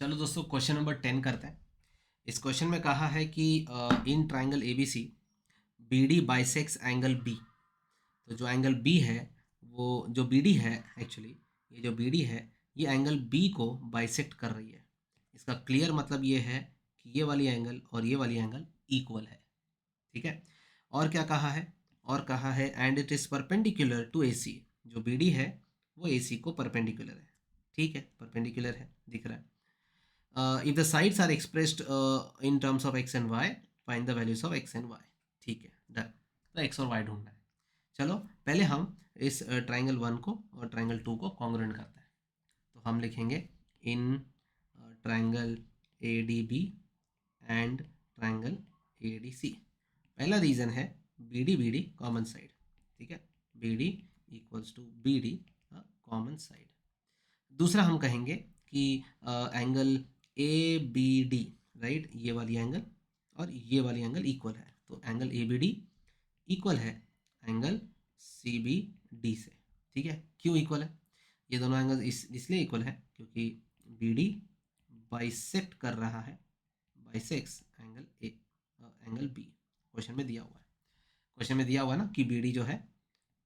चलो दोस्तों question number 10 करते हैं। इस क्वेश्चन में कहा है कि in triangle ABC B D bisects angle B. तो जो एंगल बी है, वो जो बी डी है एक्चुअली, ये जो बी डी है ये एंगल बी को बाइसेक्ट कर रही है। इसका क्लियर मतलब ये है कि ये वाली एंगल और ये वाली एंगल इक्वल है। ठीक है। और क्या कहा है? और कहा है and it is perpendicular to A C. जो बी डी है वो ए सी को परपेंडिकुलर है। ठीक है, परपेंडिकुलर है, दिख रहा है। If the sides are expressed in terms of x and y, find the values of x and y. ठीक है, डन। तो x और y ढूंढना है। चलो पहले हम इस ट्राइंगल 1 को और ट्राइंगल 2 को कॉन्ग्रुएंट करते हैं। तो हम लिखेंगे in triangle A D B and triangle A D C. पहला रीज़न है बी डी कॉमन साइड। ठीक है, B D equals to B D common side. दूसरा हम कहेंगे कि angle A B D, right, ये वाली एंगल और ये वाली एंगल इक्वल है। तो angle A B D equal है एंगल सी बी डी से। ठीक है, क्यों इक्वल है? ये दोनों एंगल इसलिए इक्वल है क्योंकि बी डी बाइसेक्ट कर रहा है, bisects angle A, angle B. Question में दिया हुआ है, क्वेश्चन में दिया हुआ है ना कि बी डी जो है,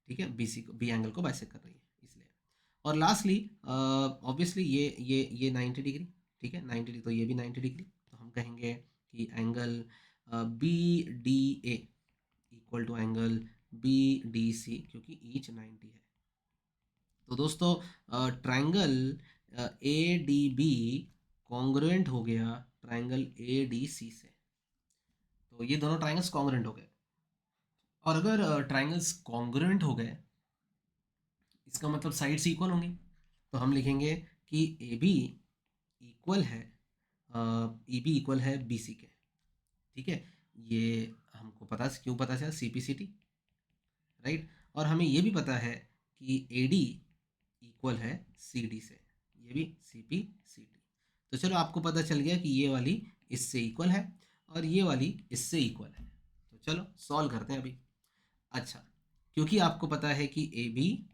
ठीक है, बी सी को, बी एंगल को बाइसेक्ट कर रही है इसलिए। और लास्टली ऑब्वियसली ये 90 डिग्री। ठीक है, 90 डिग्री, तो ये भी 90 डिग्री। तो हम कहेंगे कि angle B D A equal to angle B D C, क्योंकि ईच 90 है। तो दोस्तों triangle A D B congruent हो गया ट्राइंगल ए डी सी से। तो ये दोनों ट्राइंगल्स कॉन्ग्रुएंट हो गए। और अगर ट्राइंगल्स कॉन्ग्रुएंट हो गए, इसका मतलब साइड्स इक्वल होंगी। तो हम लिखेंगे कि ए बी इक्वल है, ई बी इक्वल है बी सी के। ठीक है, ये हमको पता, क्यों पता चला? C P C T, right. और हमें ये भी पता है कि ए डी इक्वल है सी डी से, ये भी सी पी सी टी। तो चलो आपको पता चल गया कि ये वाली इससे इक्वल है और ये वाली इससे इक्वल है। तो चलो सॉल्व करते हैं अभी। अच्छा, क्योंकि आपको पता है कि ए बी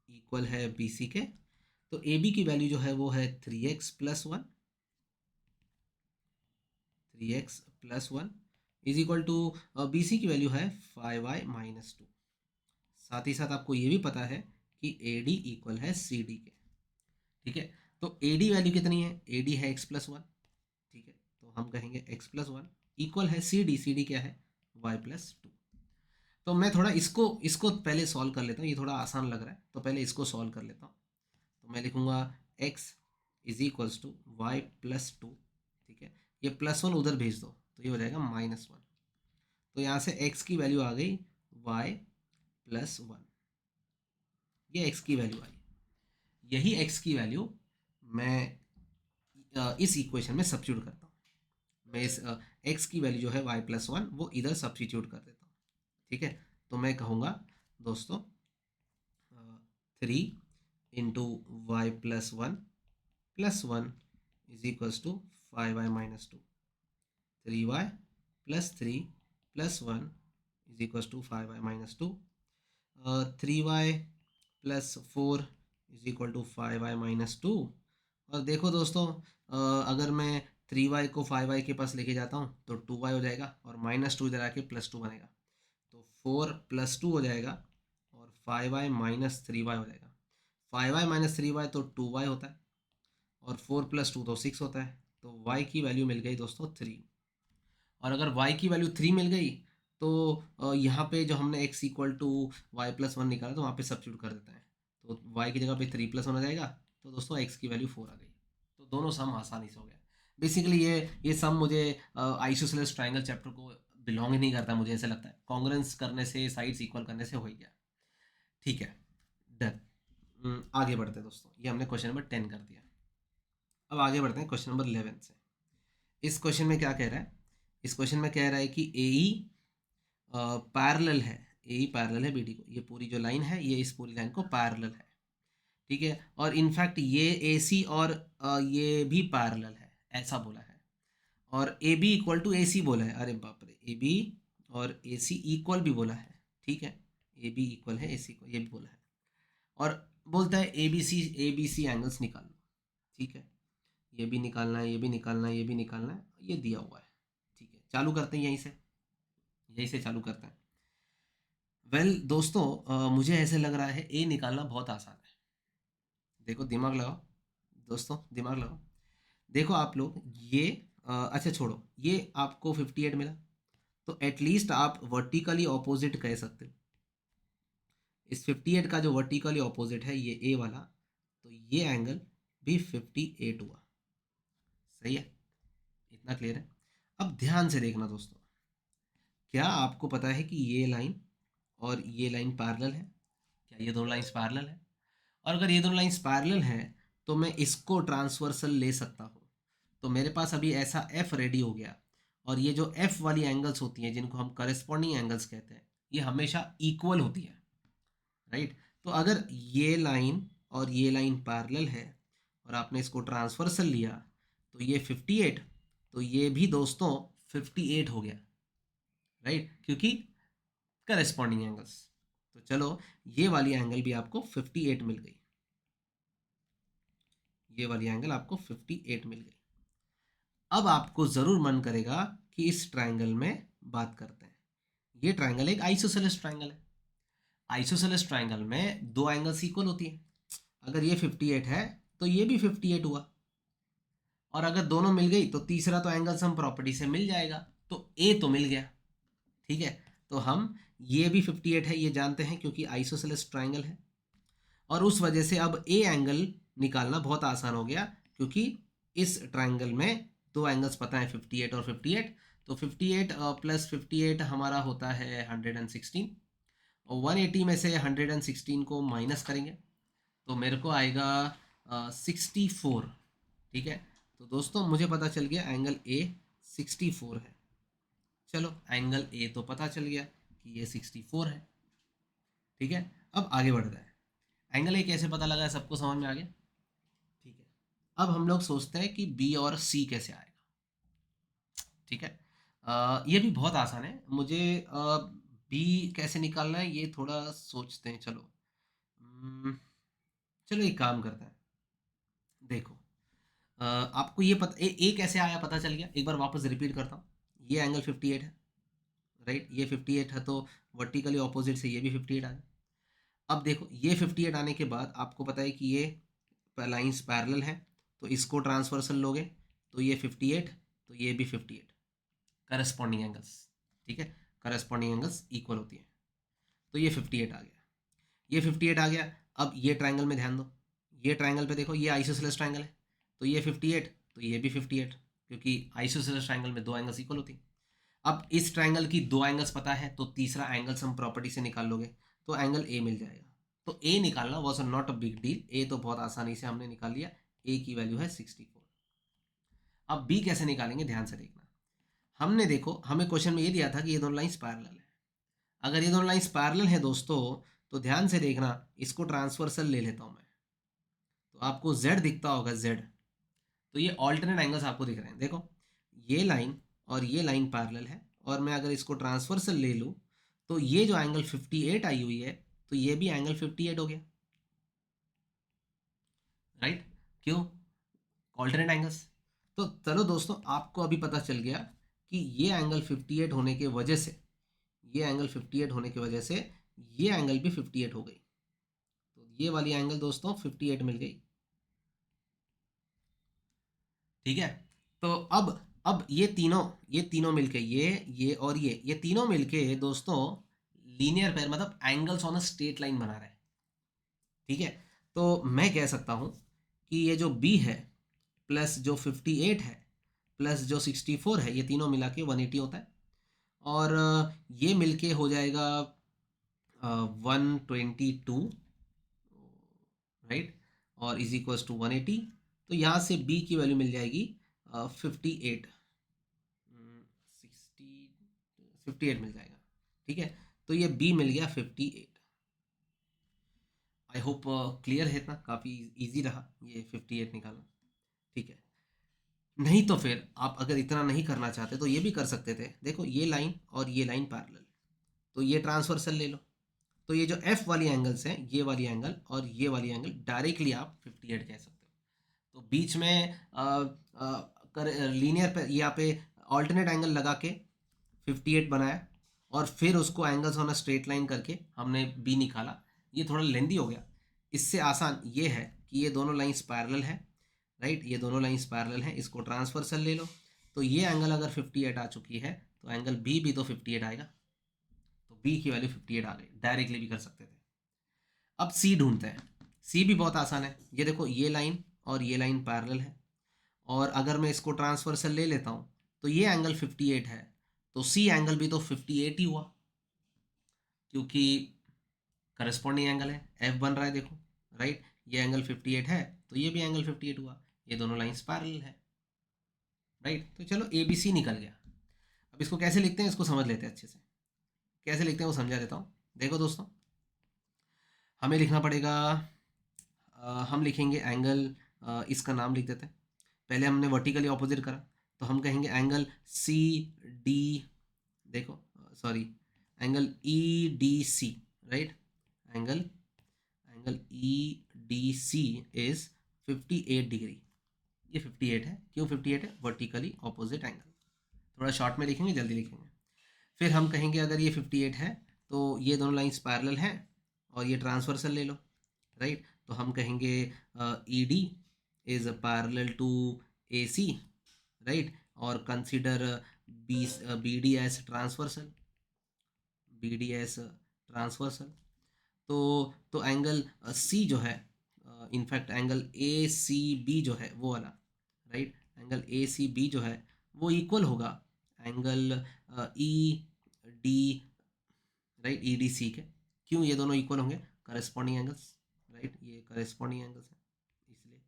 इक्वल है बी सी के, तो ए बी की वैल्यू जो है वो है 3x+1, 3x+1 is equal to B C की वैल्यू है 5y-2। साथ ही साथ आपको ये भी पता है कि ए डी इक्वल है सी डी के। ठीक है, तो ए डी वैल्यू कितनी है? ए डी है x+1। ठीक है, तो हम कहेंगे x+1 इक्वल है सी डी क्या है? y+2। तो मैं थोड़ा इसको इसको पहले सॉल्व कर लेता हूँ, ये थोड़ा आसान लग रहा है, तो पहले इसको सॉल्व कर लेता हूँ। तो मैं लिखूँगा x is equals to y+2। ठीक है, ये +1 उधर भेज दो तो ये हो जाएगा -1। तो यहाँ से x की वैल्यू आ गई y+1, ये x की वैल्यू आई। यही x की वैल्यू मैं इस इक्वेशन में सब्स्टिट्यूट करता हूँ। मैं इस x की वैल्यू जो है y+1 वो इधर सब्स्टिट्यूट कर देता हूँ। ठीक है, तो मैं कहूँगा दोस्तों 3 into y+1+1 is equals to 5y-2। 3y+3+1 is equals to 5y-2। 3y+4 is equal to 5y-2। और देखो दोस्तों, अगर मैं 3y को 5y के पास लेके जाता हूँ तो 2y हो जाएगा और -2 इधर आके +2 बनेगा। तो 4+2 हो जाएगा और 5y-3y हो जाएगा। 5y-3y तो 2y होता है और 4+2 तो 6 होता है। तो y की वैल्यू मिल गई दोस्तों 3। और अगर y की वैल्यू 3 मिल गई तो यहाँ पे जो हमने x इक्वल टू y+1 निकाला तो वहाँ पे सब्स्टिट्यूट कर देते हैं। तो y की जगह पे 3+1 आ जाएगा। तो दोस्तों x की वैल्यू 4 आ गई। तो दोनों सम आसानी से हो गया। बेसिकली ये सम मुझे आइसोसेलेस ट्राइंगल चैप्टर को बिलोंग ही नहीं करता, मुझे ऐसा लगता है। कॉन्ग्रुएंस करने से, साइड्स इक्वल करने से हो ही गया। ठीक है, डन। आगे बढ़ते हैं दोस्तों, ये हमने क्वेश्चन नंबर 10 कर दिया। अब आगे बढ़ते हैं क्वेश्चन नंबर 11 से। इस क्वेश्चन में क्या कह रहा है? इस क्वेश्चन में कह रहा है कि ए ई पैरेलल है, ए ई पैरेलल है बी डी को। ये पूरी जो लाइन है ये इस पूरी लाइन को पैरेलल है। ठीक है, और इनफैक्ट ये ए सी और ये भी पैरेलल है, ऐसा बोला है। और A B equal to A C बोला है। अरे बाप रे, ए बी और ए सी इक्वल भी बोला है। ठीक है, ए बी इक्वल है ए सी को, ये भी बोला है। और बोलता है ए बी सी एंगल्स निकाल लो। ठीक है, ये भी निकालना है, ये भी निकालना है, ये भी निकालना है, ये दिया हुआ है। ठीक है, चालू करते हैं यहीं से चालू करते हैं। दोस्तों, मुझे ऐसे लग रहा है ए निकालना बहुत आसान है। देखो दिमाग लगाओ, दोस्तों दिमाग लगाओ। देखो आप लोग ये अच्छा छोड़ो, ये आपको 58 मिला, तो एटलीस्ट आप वर्टिकली ऑपोजिट कह सकते हो। इस 58 का जो वर्टिकली ऑपोजिट है ये ए वाला, तो ये एंगल भी 58 हुआ। सही है, इतना क्लियर है। अब ध्यान से देखना दोस्तों, क्या आपको पता है कि ये लाइन और ये लाइन पैरेलल है? क्या ये दोनों लाइंस पैरेलल है? और अगर ये दोनों लाइंस पैरेलल हैं तो मैं इसको ट्रांसवर्सल ले सकता हूँ। तो मेरे पास अभी ऐसा एफ रेडी हो गया, और ये जो एफ वाली एंगल्स होती हैं जिनको हम करस्पॉन्डिंग एंगल्स कहते हैं, ये हमेशा इक्वल होती है, राइट। तो अगर ये लाइन पैरेलल है और आपने इसको ट्रांसवर्सल लिया, तो ये 58, तो ये भी दोस्तों 58 हो गया, राइट, क्योंकि करस्पॉन्डिंग एंगल्स। तो चलो, ये वाली एंगल भी आपको 58 मिल गई, ये वाली एंगल आपको 58 मिल गई। अब आपको ज़रूर मन करेगा कि इस ट्रायंगल में बात करते हैं। ये ट्रायंगल एक आइसोसेलेस ट्रायंगल है। आइसोसेलेस ट्रायंगल में दो एंगल्स इक्वल होती हैं। अगर ये 58 है तो ये भी 58 हुआ, और अगर दोनों मिल गई तो तीसरा तो एंगल सम प्रॉपर्टी से मिल जाएगा, तो ए तो मिल गया। ठीक है, तो हम ये भी 58 है ये जानते हैं क्योंकि आइसोसेलेस ट्रायंगल है, और उस वजह से अब ए एंगल निकालना बहुत आसान हो गया, क्योंकि इस ट्रायंगल में दो एंगल्स पता है 58 और 58, तो 58 प्लस 58 हमारा होता है 116, और 180 में से 116 को माइनस करेंगे तो मेरे को आएगा 64। ठीक है, तो दोस्तों मुझे पता चल गया एंगल ए 64 है। चलो, एंगल ए तो पता चल गया कि ये 64 है। ठीक है, अब आगे बढ़ते हैं। एंगल ए कैसे पता लगा, सबको समझ में आ गया? ठीक है, अब हम लोग सोचते हैं कि बी और सी कैसे आएगा। ठीक है, ये भी बहुत आसान है। मुझे बी कैसे निकालना है ये थोड़ा सोचते हैं। चलो, चलो एक काम करते हैं। देखो, आपको ये पता ए कैसे आया, पता चल गया। एक बार वापस रिपीट करता हूँ। ये एंगल 58 है, राइट, ये 58 है, तो वर्टिकली ऑपोजिट से ये भी 58 आ गया। अब देखो, ये 58 आने के बाद आपको पता है कि ये लाइंस पैरेलल है, तो इसको ट्रांसवर्सल लोगे तो ये 58, तो ये भी 58, करस्पॉन्डिंग एंगल्स। ठीक है, करस्पॉन्डिंग एंगल्स इक्वल होती है, तो ये 58 आ गया, ये 58 आ गया। अब ये ट्रायंगल में ध्यान दो, ये ट्रायंगल पे देखो, ये आइसोसेलेस ट्रायंगल है, तो ये 58, तो ये भी 58, क्योंकि आइसोसेलेस ट्रायंगल में दो एंगल्स इक्वल होती हैं। अब इस ट्रायंगल की दो एंगल्स पता है, तो तीसरा एंगल सम प्रॉपर्टी से निकाल लोगे तो एंगल ए मिल जाएगा। तो ए निकालना was not a big deal, A तो बहुत आसानी से हमने निकाल लिया, ए की वैल्यू है 64। अब बी कैसे निकालेंगे, ध्यान से देखना। हमने देखो, हमें क्वेश्चन में ये दिया था कि ये दोनों लाइंस पैरेलल है। अगर ये दोनों लाइंस पैरेलल है दोस्तों, तो ध्यान से देखना, इसको ट्रांसवर्सल ले लेता हूँ मैं, तो आपको z दिखता होगा, z, तो ये ऑल्टरनेट एंगल्स आपको दिख रहे हैं। देखो, ये लाइन और ये लाइन पैरेलल है, और मैं अगर इसको ट्रांसवर्सल ले लूँ तो ये जो एंगल 58 आई हुई है, तो ये भी एंगल 58 हो गया, राइट। क्यों? Alternate angles. तो चलो दोस्तों, आपको अभी पता चल गया कि ये एंगल 58 होने के वजह से, ये एंगल 58 होने की वजह से ये एंगल भी 58 हो गई, तो ये वाली एंगल दोस्तों 58 मिल गई। ठीक है, तो अब ये तीनों मिलके, ये और ये तीनों मिलके दोस्तों लीनियर पेयर, मतलब angles on a straight line बना रहे हैं। ठीक है, तो मैं कह सकता हूं कि ये जो बी है प्लस जो 58 है प्लस जो 64 है, ये तीनों मिला के 180 होता है, और ये मिलके हो जाएगा 122, राइट, और इज इक्वल्स टू 180। तो यहाँ से बी की वैल्यू मिल जाएगी 58, 58 मिल जाएगा। ठीक है, तो ये बी मिल गया 58। आई होप क्लियर है, इतना काफ़ी इजी रहा ये 58 निकालना। ठीक है, नहीं तो फिर आप अगर इतना नहीं करना चाहते तो ये भी कर सकते थे। देखो, ये लाइन और ये लाइन पैरेलल, तो ये ट्रांसवर्सल ले लो, तो ये जो एफ वाली एंगल्स हैं, ये वाली एंगल और ये वाली एंगल, डायरेक्टली आप 58 कह सकते हो। तो बीच में लीनियर पे यहाँ पे ऑल्टरनेट एंगल लगा के 58 बनाया और फिर उसको angles on a straight line करके हमने बी निकाला। ये थोड़ा लेंदी हो गया। इससे आसान ये है कि ये दोनों लाइंस पैरेलल है, राइट, ये दोनों लाइंस पैरेलल हैं, इसको ट्रांसवर्सल ले लो। तो ये एंगल अगर 58 आ चुकी है तो एंगल बी भी तो 58 आएगा। तो बी की वैल्यू 58 आ गई, डायरेक्टली भी कर सकते थे। अब सी ढूंढते हैं। सी भी बहुत आसान है। ये देखो, ये लाइन और ये लाइन पैरेलल है, और अगर मैं इसको ट्रांसवर्सल ले लेता हूँ तो ये एंगल 58 है, तो सी एंगल भी तो 58 ही हुआ, क्योंकि करस्पॉन्डिंग एंगल है, एफ बन रहा है देखो, राइट। ये एंगल 58 है तो ये भी एंगल 58 हुआ, ये दोनों लाइंस पैरेलल है, राइट। तो चलो ए बी सी निकल गया। अब इसको कैसे लिखते हैं, इसको समझ लेते हैं अच्छे से। कैसे लिखते हैं वो समझा देता हूँ। देखो दोस्तों, हमें लिखना पड़ेगा, हम लिखेंगे एंगल, इसका नाम लिख देते हैं। पहले हमने वर्टिकली ऑपोजिट करा, तो हम कहेंगे एंगल सी डी, देखो sorry, angle E D C, right. Angle angle E D C is 58 degree. ये 58 है, क्यों 58 है, वर्टिकली ऑपोजिट एंगल। थोड़ा शॉर्ट में लिखेंगे, जल्दी लिखेंगे। फिर हम कहेंगे अगर ये 58 है तो ये दोनों लाइंस पैरेलल हैं और ये ट्रांसवर्सल ले लो, राइट। तो हम कहेंगे E D is parallel to A C, right, और consider B D as transversal, B D as transversal. तो एंगल सी जो है, in fact angle A C B जो है वो वाला, right, angle A C B जो है वो इक्वल होगा angle E D, right, E D C के। क्यों ये दोनों इक्वल होंगे, करस्पॉन्डिंग एंगल्स, राइट, ये करस्पॉन्डिंग एंगल्स हैं, इसलिए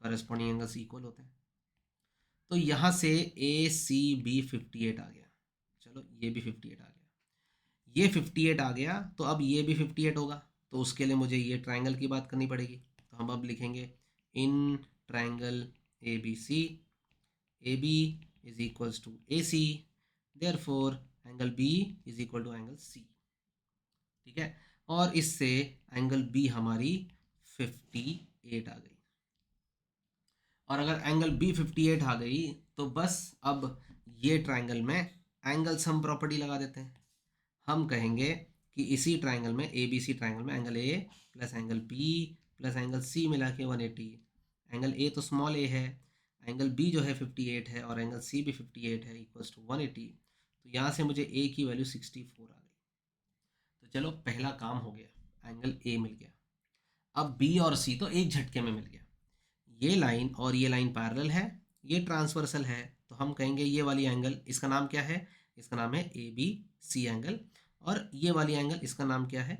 करस्पॉन्डिंग एंगल्स इक्वल होते हैं। तो यहाँ से ए सी बी 58 आ गया। चलो ये भी 58 आ गया, ये 58 आ गया, तो अब ये भी 58 होगा। तो उसके लिए मुझे ये ट्रायंगल की बात करनी पड़ेगी। तो हम अब लिखेंगे in triangle A B C, A B is equals to A C, therefore angle B is equal to angle C, ठीक है। और इससे एंगल बी हमारी 58 आ गई। और अगर एंगल बी 58 आ गई तो बस अब ये ट्रायंगल में एंगल सम प्रॉपर्टी लगा देते हैं। हम कहेंगे कि इसी ट्रायंगल में, ए बी सी ट्रायंगल में, angle A plus angle B plus angle C मिला के 180। एंगल ए तो स्मॉल ए है, एंगल बी जो है 58 है और एंगल सी भी 58 है, इक्वल्स टू 180। तो यहाँ से मुझे ए की वैल्यू 64 आ गई। तो चलो पहला काम हो गया, एंगल ए मिल गया। अब बी और सी तो एक झटके में मिल गया। ये लाइन और ये लाइन पैरेलल है, ये ट्रांसवर्सल है, तो हम कहेंगे ये वाली एंगल, इसका नाम क्या है, इसका नाम है ए बी सी एंगल। और ये वाली एंगल, इसका नाम क्या है,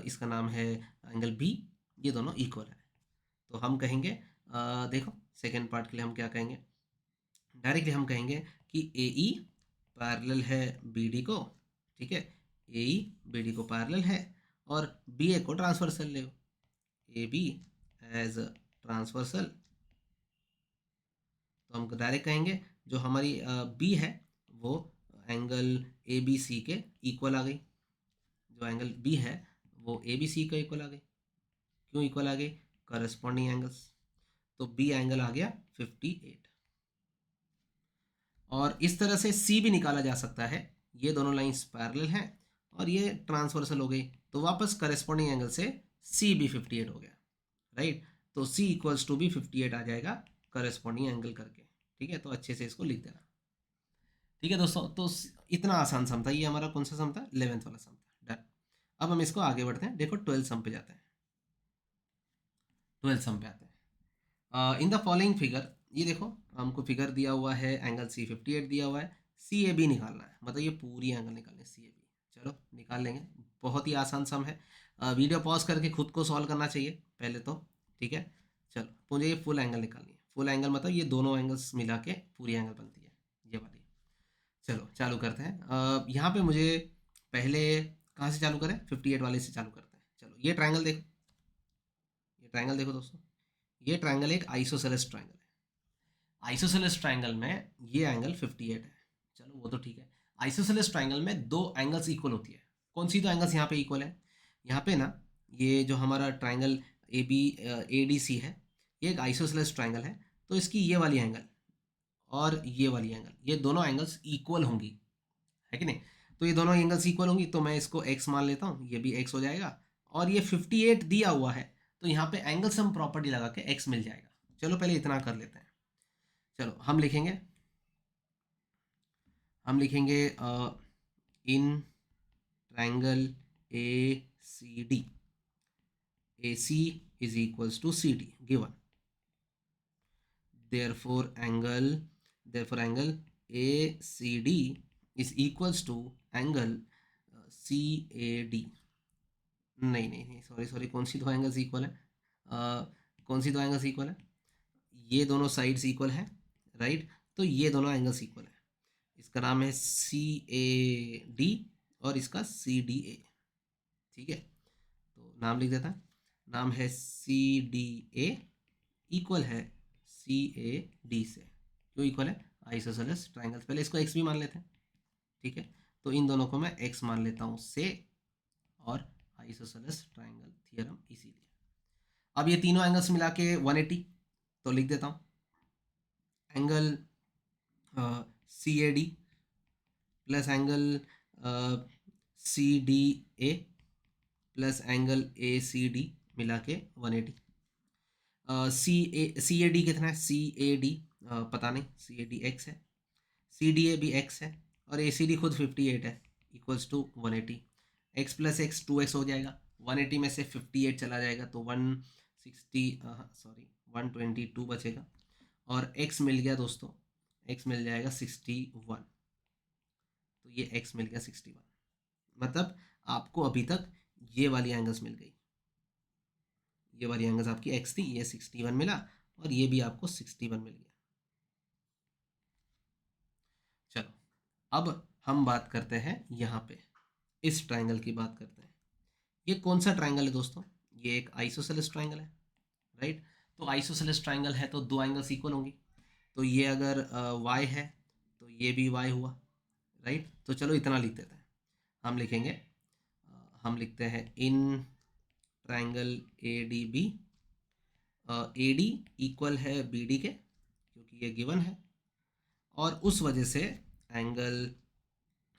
इसका नाम है एंगल बी। ये दोनों इक्वल है। तो हम कहेंगे, देखो सेकेंड पार्ट के लिए हम क्या कहेंगे, डायरेक्टली हम कहेंगे कि ए ई पैरेलल है बी डी को, ठीक है, ए ई बी डी को पैरेलल है, और बी ए को ट्रांसवर्सल ले, ए बी एज ट्रांसवर्सल। तो हम डायरेक्ट कहेंगे जो हमारी बी है वो एंगल ए बी सी के इक्वल आ गई। जो एंगल बी है वो ए बी सी का इक्वल आ गई। क्यों इक्वल आ गई, करस्पॉन्डिंग एंगल्स। तो बी एंगल आ गया 58। और इस तरह से सी भी निकाला जा सकता है। ये दोनों लाइंस पैरेलल हैं और ये ट्रांसवर्सल हो गई, तो वापस करस्पॉन्डिंग एंगल से सी भी 58 हो गया, राइट। तो सी इक्वल्स टू भी 58 आ जाएगा करस्पॉन्डिंग एंगल करके, ठीक है। तो अच्छे से इसको लिख देना, ठीक है दोस्तों। तो इतना आसान सम था ये हमारा, कौन सा सम था, 11th वाला सम था, डन। अब हम इसको आगे बढ़ते हैं, देखो 12th सम पे जाते हैं। 12th सम पे आते हैं। इन द फॉलोइंग फिगर, ये देखो हमको फिगर दिया हुआ है, एंगल सी 58 दिया हुआ है, सी ए बी निकालना है, मतलब ये पूरी एंगल निकालनी है सी ए बी। चलो निकाल लेंगे, बहुत ही आसान सम है। वीडियो पॉज करके खुद को सॉल्व करना चाहिए पहले तो, ठीक है। चलो तो मुझे ये फुल एंगल निकालनी है। फुल एंगल मतलब ये दोनों एंगल्स मिला के पूरी एंगल बनती है, ये वाली। चलो चालू करते हैं। यहाँ पे मुझे पहले कहाँ से चालू करें, 58 वाले से चालू करते हैं। चलो ये ट्रायंगल देखो, ये ट्रायंगल देखो दोस्तों, ये ट्रायंगल एक आइसोसेलेस ट्रायंगल है। आइसोसेलेस ट्रायंगल में ये एंगल 58 है, चलो वो तो ठीक है। आइसोसेलेस ट्रायंगल में दो एंगल्स इक्वल होती है। कौन सी दो एंगल्स यहाँ पे इक्वल है, यहाँ पे ना, ये जो हमारा triangle A B A D C है, ये एक आइसोसेलेस ट्रायंगल है, तो इसकी ये वाली एंगल और ये वाली एंगल, ये दोनों एंगल्स इक्वल होंगी, है कि नहीं? तो ये दोनों एंगल्स इक्वल होंगी, तो मैं इसको x मान लेता हूँ, ये भी x हो जाएगा, और ये 58 दिया हुआ है, तो यहाँ पे एंगल सम प्रॉपर्टी लगा के x मिल जाएगा। चलो पहले इतना कर लेते हैं। चलो हम लिखेंगे in triangle A C D, A C is equals to C D given, therefore angle ACD is equals to angle CAD। नहीं, सॉरी, कौन सी दो एंगल्स इक्वल है? कौन सी दो एंगल्स इक्वल है? ये दोनों साइड्स इक्वल है, राइट? तो ये दोनों एंगल्स इक्वल है, इसका नाम है CAD और इसका CDA, ठीक है? तो नाम लिख देता है, नाम है CDA इक्वल है CAD से। क्यों इक्वल है? Isosceles triangles. पहले इसको x भी मान लेते हैं, ठीक है? तो इन दोनों को मैं x मान लेता हूँ से, और आइसोसेलेस ट्रायंगल थ्योरम इसीलिए। अब ये तीनों एंगल्स मिला के 180, तो लिख देता हूँ angle CAD plus angle CDA plus angle ACD मिला के 180। CAD कितना है? CAD पता नहीं, CAD x है, CDA भी x है, और ACD खुद 58 है, equals to 180। x plus x 2x हो जाएगा, 180 में से 58 चला जाएगा तो 122 बचेगा, और x मिल गया दोस्तों, x मिल जाएगा 61। तो ये x मिल गया 61, मतलब आपको अभी तक ये वाली एंगल्स मिल गई, ये वाली एंगल्स आपकी x थी, ये 61 मिला, और ये भी आपको 61 मिल गया। चलो अब हम बात करते हैं यहाँ पे, इस ट्रायंगल की बात करते हैं। ये कौन सा ट्रायंगल है दोस्तों? ये एक आइसोसेलेस ट्रायंगल है, राइट? तो आइसोसेलेस ट्रायंगल है तो दो एंगल्स इक्वल होंगी, तो ये अगर y है तो ये भी y हुआ, राइट? तो चलो इतना लिख देते हैं, हम लिखते हैं in triangle A D B, A D equal है बी डी के, क्योंकि ये गिवन है, और उस वजह से एंगल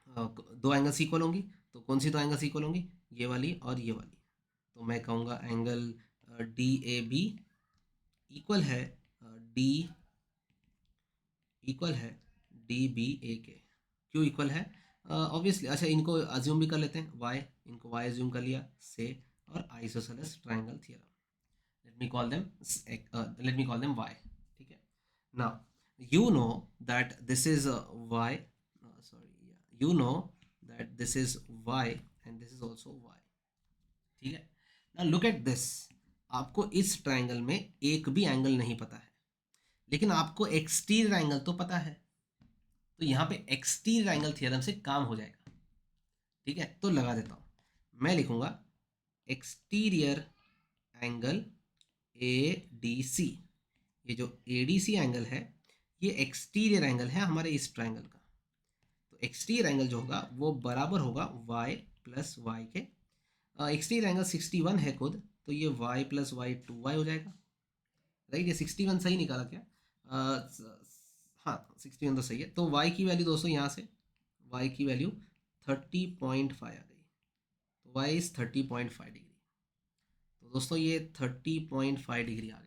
दो एंगल्स इक्वल होंगी, तो कौन सी दो एंगल्स इक्वल होंगी? ये वाली और ये वाली। तो मैं कहूँगा angle D A B equal है डी बी ए के। क्यों इक्वल है? ऑब्वियसली, अच्छा इनको अज्यूम भी कर लेते हैं, y, इनको y अज्यूम कर लिया से, और isosceles triangle theorem, let me call them y, ठीक है? Now you know that this is y, you know that this is y and this is also y, ठीक है? now look at this, आपको इस ट्रायंगल में एक भी angle नहीं पता है, लेकिन आपको एक्सटीरियर एंगल तो पता है, तो यहाँ पे एक्सटीरियर एंगल थ्योरम से काम हो जाएगा, ठीक है? तो लगा देता हूँ, मैं लिखूंगा एक्सटीरियर एंगल ADC। ये जो ADC एंगल है, ये एक्सटीरियर एंगल है हमारे इस ट्रायंगल का, तो एक्सटीरियर एंगल जो होगा वो बराबर होगा y प्लस वाई के। एक्सटीरियर एंगल 61 है खुद, तो ये y प्लस वाई 2y हो जाएगा, राइट? ये 61 सही निकाला क्या? हाँ 61 तो सही है। तो y की वैल्यू दोस्तों यहाँ से y की वैल्यू 30.5 आ गई, तो y इज 30.5 डिग्री। तो दोस्तों ये 30.5 डिग्री आ गया।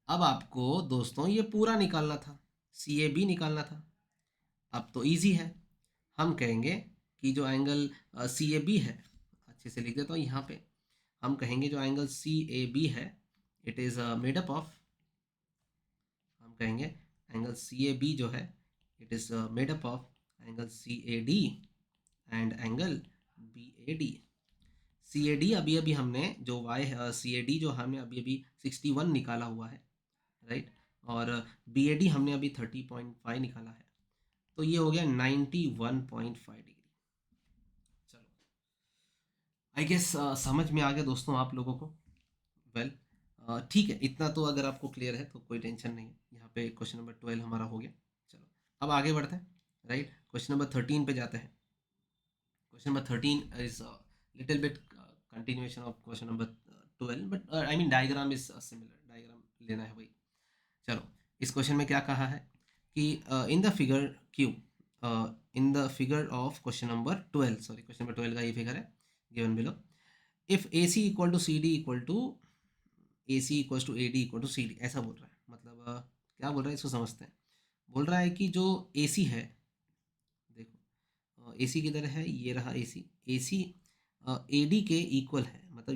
अब आपको दोस्तों ये पूरा निकालना था, CAB निकालना था। अब तो इजी है, हम कहेंगे कि जो एंगल CAB है, अच्छे से लिख देता हूँ यहाँ पे, हम कहेंगे जो एंगल CAB है it is made up of, हम कहेंगे एंगल CAB जो है it is made up of angle CAD and angle BAD। CAD अभी अभी हमने जो CAD जो हमने अभी अभी 61 निकाला हुआ है, राइट? और BAD हमने अभी 30.5 निकाला है, तो ये हो गया 91.5 डिग्री। चलो आई गेस समझ में आ गया दोस्तों आप लोगों को। वेल ठीक है, इतना तो अगर आपको क्लियर है तो कोई टेंशन नहीं है। यहाँ पे क्वेश्चन नंबर 12 हमारा हो गया। चलो अब आगे बढ़ते हैं, राइट? क्वेश्चन नंबर 13 पे जाते हैं। Question number 13 is little bit continuation of question number 12, but I mean diagram is similar, diagram लेना है भाई। चलो, इस क्वेश्चन में क्या कहा है कि in the figure Q, in the figure of question number 12, sorry question number 12 का ये फिगर है given below, if A C equal to C D equal to A C equal to A D equal to C D, ऐसा बोल रहा है। मतलब क्या बोल रहा है इसको समझते हैं। बोल रहा है कि जो ए सी है, देखो ए सी किधर है, ये रहा ए सी, ए सी ए डी के इक्वल है, मतलब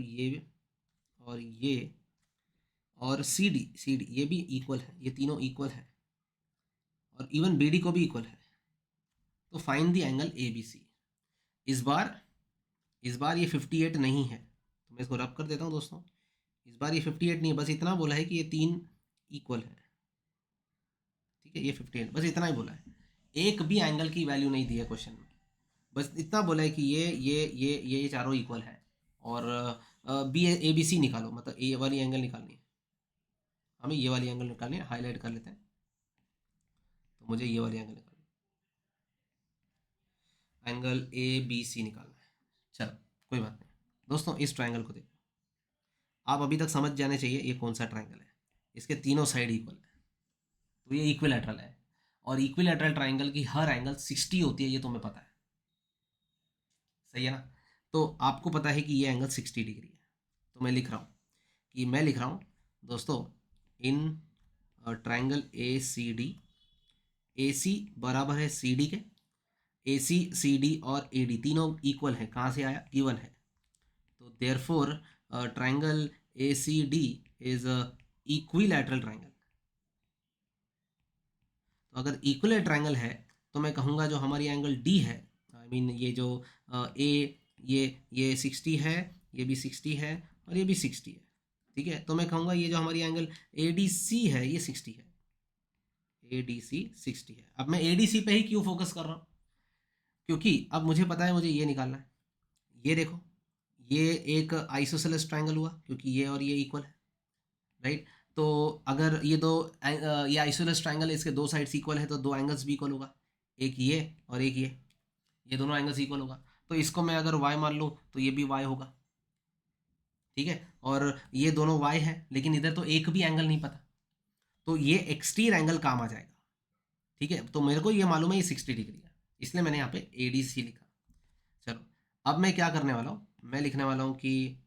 ये और सी डी ये भी इक्वल है, ये तीनों इक्वल है, और इवन बी डी को भी इक्वल है। तो find the angle A B C. इस बार ये 58 नहीं है, तो मैं इसको रब कर देता हूँ दोस्तों। इस बार ये 58 नहीं है, बस इतना बोला है कि ये तीन इक्वल है, ठीक है, ये 58, बस इतना ही बोला है। एक भी एंगल की वैल्यू नहीं दी है क्वेश्चन में, बस इतना बोला है कि ये चारों इक्वल है, और बी ए बी सी निकालो, मतलब ए वाली एंगल निकालनी है, हमें ये वाली एंगल निकालनी है। हाईलाइट कर लेते हैं, तो मुझे ये वाली एंगल निकालनी है, एंगल ए बी सी निकालना है। चलो कोई बात नहीं दोस्तों, इस ट्राइंगल को देखो, आप अभी तक समझ जाने चाहिए ये कौन सा ट्राइंगल है। इसके तीनों साइड इक्वल है, तो ये इक्विलैटरल है, और इक्विलैटरल ट्राइंगल की हर एंगल 60 होती है, ये तुम्हें पता है, सही है ना। तो आपको पता है कि ये एंगल 60 डिग्री है, तो मैं लिख रहा हूँ दोस्तों, इन triangle A C D, A सी बराबर है सी डी के, ए सी सी डी और ए डी तीनों इक्वल है, कहाँ से आया, गिवन है। तो therefore triangle A C D is equilateral triangle. तो अगर इक्विलैटरल ट्राइंगल है, तो मैं कहूँगा जो हमारी एंगल डी है, आई मीन ये जो ए ये 60 है, ये भी 60 है, और ये भी 60 है, ठीक है। तो मैं कहूँगा ये जो हमारी एंगल ए डी सी है, ये 60 है, ए डी सी 60 है। अब मैं ए डी सी पे ही क्यों फोकस कर रहा हूँ, क्योंकि अब मुझे पता है मुझे ये निकालना है। ये देखो, ये एक आइसोसेलेस ट्राइंगल हुआ, क्योंकि ये और ये इक्वल है, राइट। तो अगर ये आइसोसेलेस ट्राइंगल है, इसके दो साइड्स इक्वल है, तो दो एंगल्स भी इक्वल होगा, एक ये और एक ये दोनों एंगल्स इक्वल होगा। तो इसको मैं अगर y मान लूँ, तो ये भी y होगा, ठीक है। और ये दोनों y है, लेकिन इधर तो एक भी एंगल नहीं पता, तो ये एक्सटीरियर एंगल काम आ जाएगा, ठीक है। तो मेरे को ये मालूम है ये 60 डिग्री है, इसलिए मैंने यहाँ पे ए डी सी लिखा। चलो, अब मैं क्या करने वाला हूँ, मैं लिखने वाला हूँ कि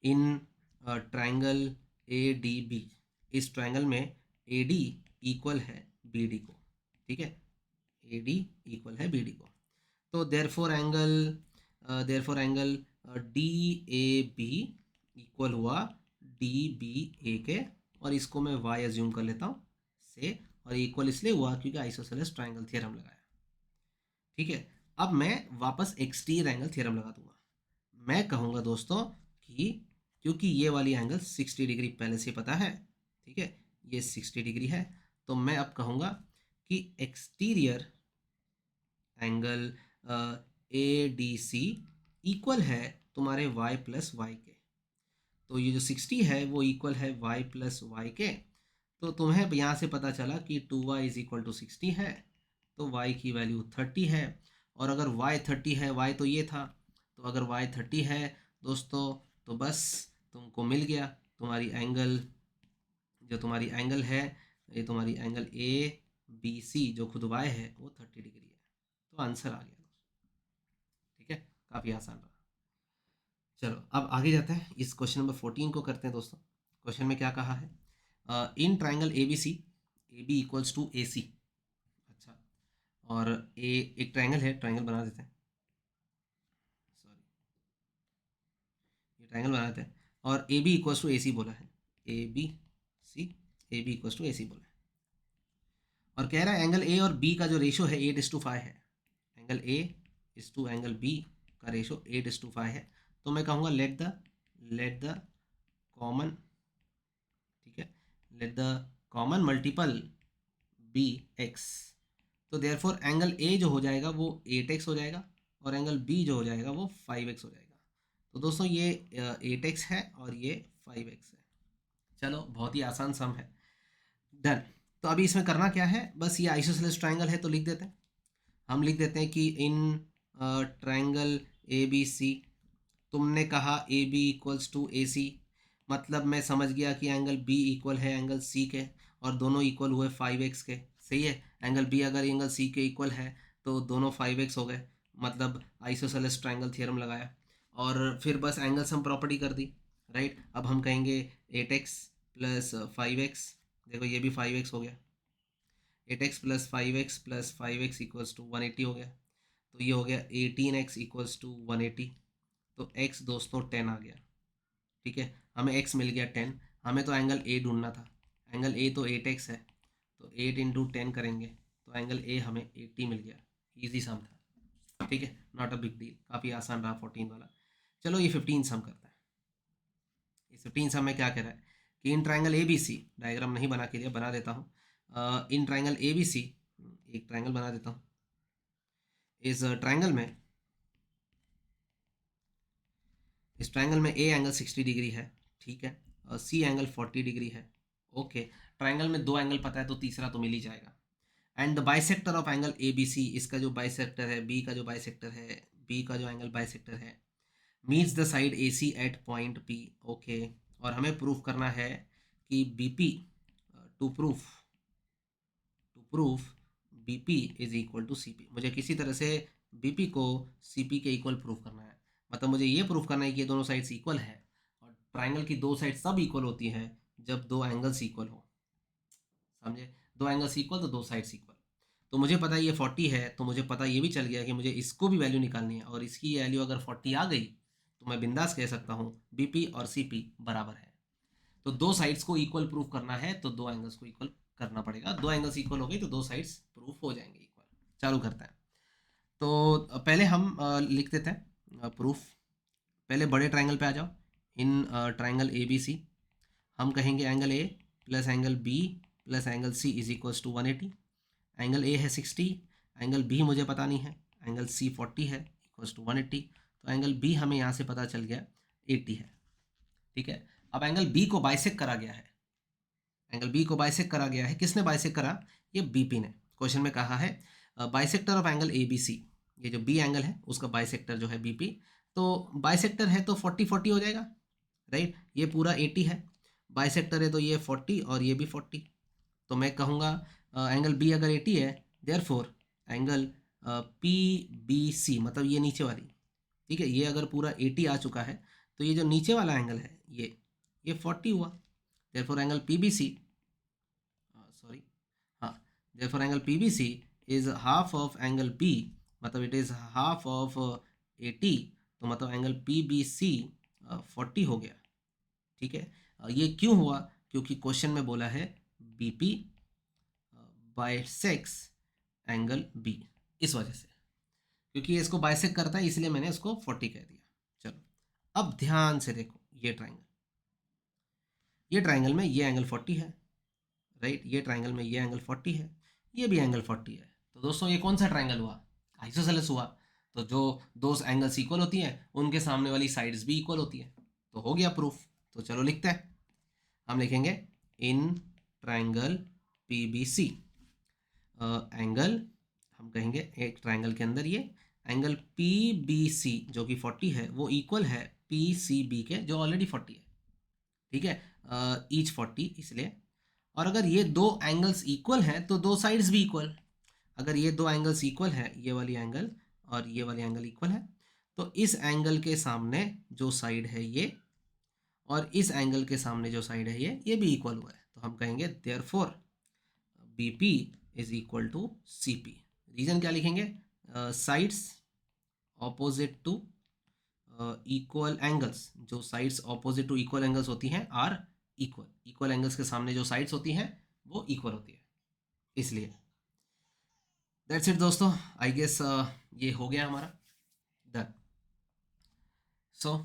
in triangle A D B, इस ट्राइंगल में ए डी इक्वल है बी डी को, ठीक है, ए डी इक्वल है बी डी को। तो therefore angle D A B equal हुआ डी बी ए के, और इसको मैं y एज्यूम कर लेता हूँ से, और इक्वल इसलिए हुआ क्योंकि आइसोसेलेस ट्राइंगल थ्योरम लगाया, ठीक है। अब मैं वापस एक्सटीरियर एंगल थ्योरम लगा दूंगा। मैं कहूँगा दोस्तों कि क्योंकि ये वाली एंगल 60 डिग्री पहले से पता है, ठीक है, ये 60 डिग्री है, तो मैं अब कहूँगा कि exterior angle A D C equal है तुम्हारे y प्लस वाई के। तो ये जो 60 है वो इक्वल है y प्लस वाई के। तो तुम्हें यहाँ से पता चला कि 2y इज इक्वल टू 60 है, तो y की वैल्यू 30 है। और अगर y 30 है, y तो ये था, तो अगर y 30 है दोस्तों, तो बस तुमको मिल गया तुम्हारी एंगल, जो तुम्हारी एंगल है, ये तुम्हारी एंगल ए बी सी जो खुद y है वो 30 डिग्री है। तो आंसर आ गया दोस्तों, ठीक है, काफ़ी आसान रहा। चलो अब आगे जाते हैं, इस क्वेश्चन नंबर 14 को करते हैं दोस्तों। क्वेश्चन में क्या कहा है, in triangle A B C, A B equals to A C, अच्छा, और ए एक ट्राइंगल है, ट्राइंगल बना देते हैं, सॉरी ये ट्राइंगल बना देते हैं, और A B equals to A C बोला है, A B C, A B equals to A C बोला है, और कह रहा है एंगल ए और बी का जो रेशो है 8:5 है, angle A is to angle B का रेशो 8:5 है। तो मैं कहूँगा लेट द कॉमन, ठीक है, let the common multiple be x. तो देयरफॉर एंगल ए जो हो जाएगा वो 8x हो जाएगा, और एंगल बी जो हो जाएगा वो 5x हो जाएगा। तो दोस्तों ये 8x है और ये 5x है। चलो बहुत ही आसान सम है, डन। तो अभी इसमें करना क्या है, बस ये आइसोसेलेस ट्राइंगल है, तो लिख देते हैं, हम लिख देते हैं कि इन ट्राइंगल ए बी सी, तुमने कहा ए बी इक्वल्स टू ए सी, मतलब मैं समझ गया कि एंगल बी इक्वल है एंगल सी के, और दोनों इक्वल हुए 5x के। सही है, एंगल बी अगर एंगल सी के इक्वल है तो दोनों 5x हो गए, मतलब आइसोसेलेस ट्रायंगल थ्योरम लगाया और फिर बस एंगल सम प्रॉपर्टी कर दी। राइट, अब हम कहेंगे 8x प्लस 5x, देखो ये भी 5x हो गया, 8x plus 5x equals to 180 हो गया, तो ये हो गया 18x इक्वल्स टू 180। तो x दोस्तों 10 आ गया। ठीक है, हमें x मिल गया 10, हमें तो एंगल a ढूंढना था, एंगल a तो 8x है, तो 8 इंटू 10 करेंगे तो एंगल a हमें 80 मिल गया। इजी सम था, ठीक है, नॉट अ बिग डील, काफ़ी आसान रहा 14 वाला। चलो ये 15 सम करता है। ये 15 सम में क्या कह रहा है कि in triangle A B C, diagram नहीं बना के लिए बना देता हूँ, इन ट्राइंगल ए बी सी, एक ट्राइंगल बना देता हूँ। इस ट्राइंगल में, इस ट्राइंगल में ए एंगल 60 डिग्री है, ठीक है, और सी एंगल 40 डिग्री है। ओके, ट्राइंगल में दो एंगल पता है तो तीसरा तो मिल ही जाएगा। And the bisector of angle A B C, इसका जो बाइसेक्टर है, बी का जो बाइसेक्टर है, बी का जो एंगल बाइसेक्टर है, meets the side A C at point P. Okay, और हमें प्रूफ करना है कि B P, to proof B P is equal to C P, मुझे किसी तरह से बी पी को सी पी के इक्वल प्रूफ करना है। मतलब मुझे ये प्रूफ करना है कि ये दोनों साइड्स इक्वल है, और ट्राइंगल की दो साइड सब इक्वल होती हैं जब दो एंगल्स इक्वल हो। समझे, दो एंगल्स इक्वल तो दो साइड्स इक्वल। तो मुझे पता है ये 40 है, तो मुझे पता ये भी चल गया कि मुझे इसको भी वैल्यू निकालनी है, और इसकी वैल्यू अगर 40 आ गई तो मैं बिंदास कह सकता हूँ बी पी और सी पी बराबर है। तो दो साइड्स को इक्वल प्रूफ करना है तो दो एंगल्स को इक्वल करना पड़ेगा, दो एंगल्स इक्वल हो गई तो दो साइड्स प्रूफ हो जाएंगे इक्वल। चालू करते हैं। तो पहले हम लिख देते हैं प्रूफ। पहले बड़े ट्राइंगल पे आ जाओ, इन ट्राइंगल ए बी सी हम कहेंगे angle A plus angle B plus angle C is equals to 180। Angle A है 60, एंगल बी मुझे पता नहीं है, एंगल सी 40 है, इक्वल्स टू 180। तो एंगल बी हमें यहाँ से पता चल गया 80 है। ठीक है, अब एंगल बी को बाइसेक करा गया है, एंगल बी को बाइसेक करा गया है, किसने बाइसेक करा, ये बीपी ने। क्वेश्चन में कहा है bisector of angle A B C, ये जो बी एंगल है उसका बाइसेक्टर जो है बीपी, तो बाइसेक्टर है तो 40-40 हो जाएगा। राइट, ये पूरा 80 है, बाइसेक्टर है तो ये 40 और ये भी 40। तो मैं कहूँगा एंगल बी अगर 80 है, therefore angle P B C, मतलब ये नीचे वाली, ठीक है, ये अगर पूरा 80 आ चुका है तो ये जो नीचे वाला एंगल है ये 40 हुआ। Therefore angle P B C, sorry, हाँ, therefore angle P B C is half of angle B, मतलब इट इज़ हाफ ऑफ 80, तो मतलब एंगल पी बी सी 40 हो गया। ठीक है, ये क्यों हुआ, क्योंकि क्वेश्चन में बोला है B P bisects angle B, इस वजह से, क्योंकि ये इसको बाइसेक करता है इसलिए मैंने इसको 40 कह दिया। चलो, अब ध्यान से देखो ये ट्राइंगल, ये ट्राइंगल में ये एंगल 40 है। राइट, ये ट्राइंगल में ये एंगल 40 है, ये भी एंगल 40 है। तो दोस्तों ये कौन सा ट्राइंगल हुआ, आइसोसेलेस हुआ। तो जो दो एंगल्स इक्वल होती हैं उनके सामने वाली साइड्स भी इक्वल होती है, तो हो गया प्रूफ। तो चलो लिखते हैं, हम लिखेंगे in triangle P B C angle, हम कहेंगे एक ट्राइंगल के अंदर ये एंगल पी बी सी जो कि 40 है वो इक्वल है पी सी बी के जो ऑलरेडी 40 है। ठीक है, ईच 40 इसलिए, और अगर ये दो एंगल्स इक्वल हैं तो दो साइड्स भी इक्वल। अगर ये दो एंगल्स इक्वल है, ये वाली एंगल और ये वाली एंगल इक्वल है, तो इस एंगल के सामने जो साइड है ये, और इस एंगल के सामने जो साइड है ये भी इक्वल हुआ है। तो हम कहेंगे therefore B P is equal to C P. Reason क्या लिखेंगे, sides opposite to equal angles, जो sides opposite to equal angles होती हैं आर इक्वल, इक्वल एंगल्स के सामने जो साइड्स होती हैं वो इक्वल होती है, इसलिए। दैट्स इट दोस्तों, आई गेस ये हो गया हमारा डन। सो